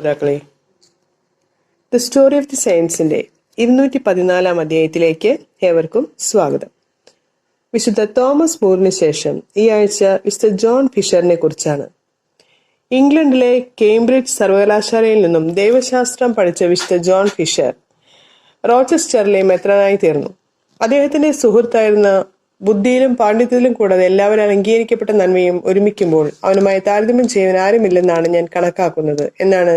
ശ്രോതാക്കളെ, the story of the സയൻസിന്റെ 214 അധ്യായത്തിലേക്ക് ഏവർക്കും സ്വാഗതം. വിശുദ്ധ തോമസ് മൂറിന് ശേഷം ഈ ആഴ്ച വിശുദ്ധ ജോൺ ഫിഷറിനെ കുറിച്ചാണ്. ഇംഗ്ലണ്ടിലെ കേംബ്രിഡ്ജ് സർവകലാശാലയിൽ നിന്നും ദൈവശാസ്ത്രം പഠിച്ച വിശുദ്ധ ജോൺ ഫിഷർ റോച്ചസ്റ്ററിലെ മെത്രാനായി തീർന്നു. അദ്ദേഹത്തിന്റെ സുഹൃത്തായിരുന്ന ബുദ്ധിയിലും പാണ്ഡിത്യത്തിലും കൂടാതെ എല്ലാവരും അംഗീകരിക്കപ്പെട്ട നന്മയും ഒരുമിക്കുമ്പോൾ അവനുമായി താരതമ്യം ചെയ്യാൻ ആരുമില്ലെന്നാണ് ഞാൻ കണക്കാക്കുന്നത് എന്നാണ്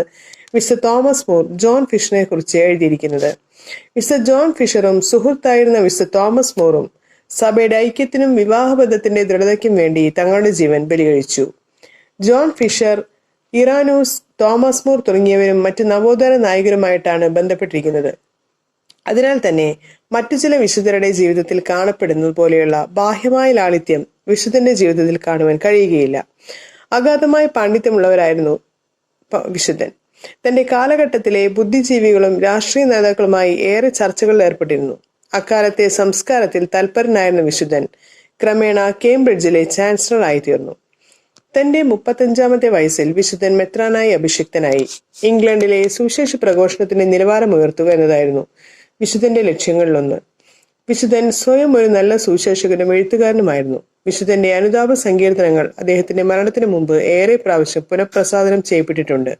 മിസ്റ്റർ തോമസ് മൂർ ജോൺ ഫിഷറിനെ കുറിച്ച് എഴുതിയിരിക്കുന്നത്. മിസ്റ്റർ ജോൺ ഫിഷറും സുഹൃത്തായിരുന്ന മിസ്റ്റർ തോമസ് മൂറും സഭയുടെ ഐക്യത്തിനും വിവാഹബന്ധത്തിന്റെ ദൃഢതയ്ക്കും വേണ്ടി തങ്ങളുടെ ജീവൻ ബലികഴിച്ചു. ജോൺ ഫിഷർ, ഇറാനൂസ്, തോമസ് മൂർ തുടങ്ങിയവരും മറ്റ് നവോത്ഥാന നായകരുമായിട്ടാണ് ബന്ധപ്പെട്ടിരിക്കുന്നത്. അതിനാൽ തന്നെ മറ്റു ചില വിശുദ്ധരുടെ ജീവിതത്തിൽ കാണപ്പെടുന്നത് പോലെയുള്ള ബാഹ്യമായ ലാളിത്യം വിശുദ്ധന്റെ ജീവിതത്തിൽ കാണുവാൻ കഴിയുകയില്ല. അഗാധമായ പാണ്ഡിത്യമുള്ളവരായിരുന്നു വിശുദ്ധൻ. തന്റെ കാലഘട്ടത്തിലെ ബുദ്ധിജീവികളും രാഷ്ട്രീയ നേതാക്കളുമായി ഏറെ ചർച്ചകളിൽ ഏർപ്പെട്ടിരുന്നു. അക്കാലത്തെ സംസ്കാരത്തിൽ തൽപരനായിരുന്ന വിശുദ്ധൻ ക്രമേണ കേംബ്രിഡ്ജിലെ ചാൻസലർ ആയിത്തീർന്നു. തന്റെ 35-ാമത്തെ വയസ്സിൽ വിശുദ്ധൻ മെത്രാനായി അഭിഷിക്തനായി. ഇംഗ്ലണ്ടിലെ സുവിശേഷ പ്രഘോഷണത്തിന്റെ നിലവാരം ഉയർത്തുക എന്നതായിരുന്നു വിശുദ്ധന്റെ ലക്ഷ്യങ്ങളിലൊന്ന്. വിശുദ്ധൻ സ്വയം ഒരു നല്ല സുവിശേഷകനും എഴുത്തുകാരനുമായിരുന്നു. വിശുദ്ധന്റെ അനുതാപ സങ്കീർത്തനങ്ങൾ അദ്ദേഹത്തിന്റെ മരണത്തിന് മുമ്പ് ഏറെ പ്രാവശ്യം പുനഃപ്രസാദനം ചെയ്യപ്പെട്ടിട്ടുണ്ട്.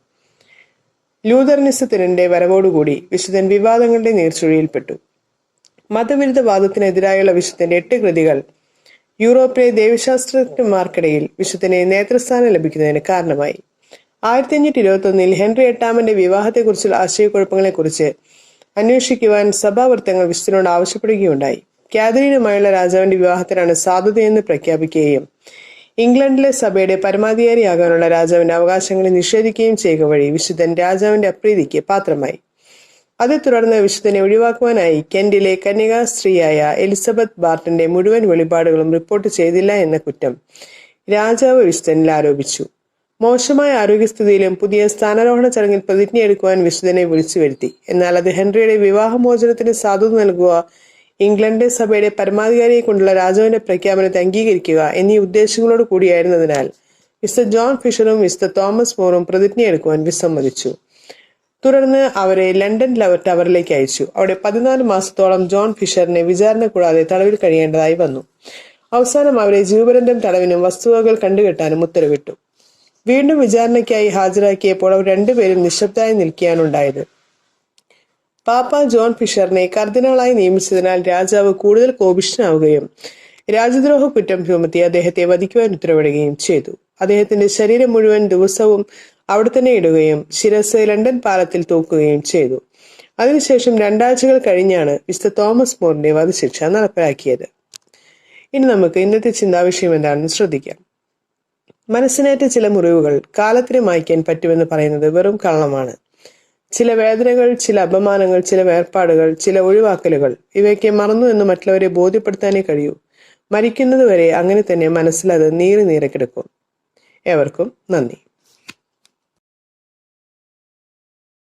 ലൂതറനിസത്തിന്റെ വരവോടുകൂടി വിശുദ്ധൻ വിവാദങ്ങളുടെ നീർച്ചുഴിയിൽപ്പെട്ടു. മതവിരുദ്ധവാദത്തിനെതിരായുള്ള വിശുദ്ധന്റെ 8 കൃതികൾ യൂറോപ്പിലെ ദൈവശാസ്ത്രജ്ഞന്മാർക്കിടയിൽ വിശുദ്ധനെ നേതൃസ്ഥാനം ലഭിക്കുന്നതിന് കാരണമായി. 1521 ഹെൻറി 8-ാമന്റെ വിവാഹത്തെക്കുറിച്ചുള്ള ആശയക്കുഴപ്പങ്ങളെക്കുറിച്ച് അന്വേഷിക്കുവാൻ സഭാവൃത്തങ്ങൾ വിശുദ്ധനോട് ആവശ്യപ്പെടുകയുണ്ടായി. കാതറീനുമായുള്ള രാജാവിന്റെ വിവാഹത്തിനാണ് സാധുതയെന്ന് പ്രഖ്യാപിക്കുകയും ഇംഗ്ലണ്ടിലെ സഭയുടെ പരമാധികാരിയാകാനുള്ള രാജാവിന്റെ അവകാശങ്ങളെ നിഷേധിക്കുകയും ചെയ്യുക വഴി വിശുദ്ധൻ രാജാവിന്റെ അപ്രീതിക്ക് പാത്രമായി. അതേ തുടർന്ന് വിശുദ്ധനെ ഒഴിവാക്കുവാനായി കെന്റിലെ കന്യകാ സ്ത്രീയായ എലിസബത്ത് ബാർട്ടന്റെ മുഴുവൻ വെളിപാടുകളും റിപ്പോർട്ട് ചെയ്തില്ല എന്ന കുറ്റം രാജാവ് വിശുദ്ധനിൽ ആരോപിച്ചു. മോശമായ ആരോഗ്യസ്ഥിതിയിലും പുതിയ സ്ഥാനാരോഹണ ചടങ്ങിൽ പ്രതിജ്ഞയെടുക്കുവാൻ വിശുദ്ധനെ വിളിച്ചു വരുത്തി. എന്നാൽ അത് ഹെൻറിയുടെ വിവാഹമോചനത്തിന് സാധുത നൽകുക, ഇംഗ്ലണ്ട് സഭയുടെ പരമാധികാരിയെ കൊണ്ടുള്ള രാജാവിന്റെ പ്രഖ്യാപനത്തെ അംഗീകരിക്കുക എന്നീ ഉദ്ദേശങ്ങളോട് കൂടിയായിരുന്നതിനാൽ മിസ്റ്റർ ജോൺ ഫിഷറും മിസ്റ്റർ തോമസ് മൂറും പ്രതിജ്ഞയെടുക്കുവാൻ വിസമ്മതിച്ചു. തുടർന്ന് അവരെ ലണ്ടൻ ടവറിലേക്ക് അയച്ചു. അവിടെ 14 മാസത്തോളം ജോൺ ഫിഷറിനെ വിചാരണ കൂടാതെ തടവിൽ കഴിയേണ്ടതായി വന്നു. അവസാനം അവരെ ജീവപര്യന്തം തടവിനും വസ്തുവകകൾ കണ്ടുകെട്ടാനും ഉത്തരവിട്ടു. വീണ്ടും വിചാരണയ്ക്കായി ഹാജരാക്കിയപ്പോൾ അവർ രണ്ടുപേരും നിശബ്ദരായി നിൽക്കുകയാണുണ്ടായത്. പാപ്പ ജോൺ ഫിഷറിനെ കർദിനാളായി നിയമിച്ചതിനാൽ രാജാവ് കൂടുതൽ കോപിഷ്ഠനാവുകയും രാജ്യദ്രോഹ കുറ്റം ചുമത്തി അദ്ദേഹത്തെ വധിക്കുവാൻ ഉത്തരവിടുകയും ചെയ്തു. അദ്ദേഹത്തിന്റെ ശരീരം മുഴുവൻ ദിവസവും അവിടെ തന്നെ ഇടുകയും ശിരസ് ലണ്ടൻ പാലത്തിൽ തൂക്കുകയും ചെയ്തു. അതിനുശേഷം 2 ആഴ്ചകൾ കഴിഞ്ഞാണ് മിസ്റ്റർ തോമസ് മൂറിന്റെ വധശിക്ഷ നടപ്പിലാക്കിയത്. ഇനി നമുക്ക് ഇന്നത്തെ ചിന്താവിഷയം എന്താണെന്ന് ശ്രദ്ധിക്കാം. മനസ്സിനേറ്റ ചില മുറിവുകൾ കാലത്തിന് മായ്ക്കാൻ പറ്റുമെന്ന് പറയുന്നത് വെറും കള്ളമാണ്. ചില വേദനകൾ, ചില അപമാനങ്ങൾ, ചില വേർപാടുകൾ, ചില ഒഴിവാക്കലുകൾ, ഇവയൊക്കെ മറന്നു എന്ന് മറ്റുള്ളവരെ ബോധ്യപ്പെടുത്താനേ കഴിയൂ. മരിക്കുന്നത് വരെ അങ്ങനെ തന്നെ മനസ്സിലത് നീറി കിടക്കും. ഏവർക്കും നന്ദി.